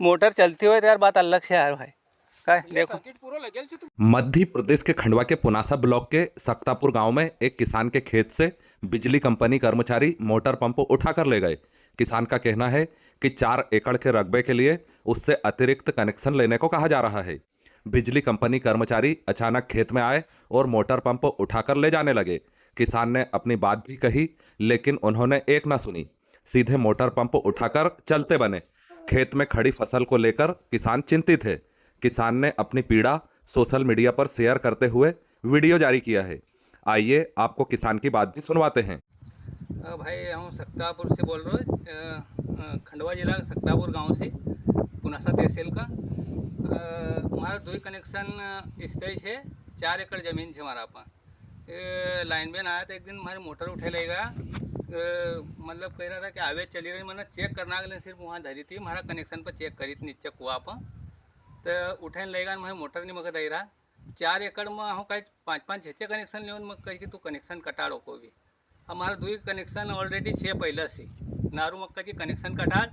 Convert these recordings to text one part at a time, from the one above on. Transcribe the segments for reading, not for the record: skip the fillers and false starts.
Motor चलती हो यार बात अलग से यार भाई काय देखो। मध्य प्रदेश के खंडवा के पुनासा ब्लॉक के सक्तापुर गांव में एक किसान के खेत से बिजली कंपनी कर्मचारी मोटर पंप उठाकर ले गए। किसान का कहना है कि 4 एकड़ के रकबे के लिए उससे अतिरिक्त कनेक्शन लेने को कहा जा रहा है। बिजली कंपनी कर्मचारी अचानक खेत में आए और मोटर पंप उठाकर ले जाने लगे। किसान ने अपनी बात भी कही, लेकिन उन्होंने एक ना सुनी, सीधे मोटर पंप उठाकर चलते बने। खेत में खड़ी फसल को लेकर किसान चिंतित है। किसान ने अपनी पीड़ा सोशल मीडिया पर शेयर करते हुए वीडियो जारी किया है। आइए आपको किसान की बात भी सुनवाते हैं। भाई हम सक्तापुर से बोल रहे हो, खंडवा जिला के सक्तापुर गांव से, पुनासा तहसील का। हमारा 2 कनेक्शन स्टेज है, 4 एकड़ ज़मीन है हमारा अपन। लाइनमैन आया था एक दिन, हमारी मोटर उठे लेगा, मतलब कह रहा था कि आवेज चली रही, मैंने चेक करना के लिए सिर्फ वहाँ धरी थी, हमारा कनेक्शन पर चेक करी थी नीचे कुआ पर, तो उठे लेगा मैं मोटर नहीं मगर दे रहा। 4 एकड़ में हम कहीं 5-5, 6 कनेक्शन ले मैं कही कि तू कनेक्शन कटाड़ो को भी। हमारा 2 कनेक्शन ऑलरेडी 6 पहले से नारू मक्का की कनेक्शन कटाड़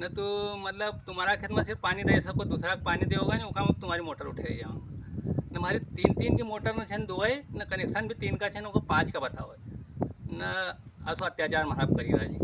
न, तो मतलब तुम्हारा खेत में सिर्फ पानी दे सको, दूसरा पानी दोगे ना वहाँ तुम्हारी मोटर उठे जाओ न। हमारी 3-3 की मोटर न छन 2 न कनेक्शन भी 3 का छन, 5 का बताओ न। असो अत्याचार महाराज करी रही।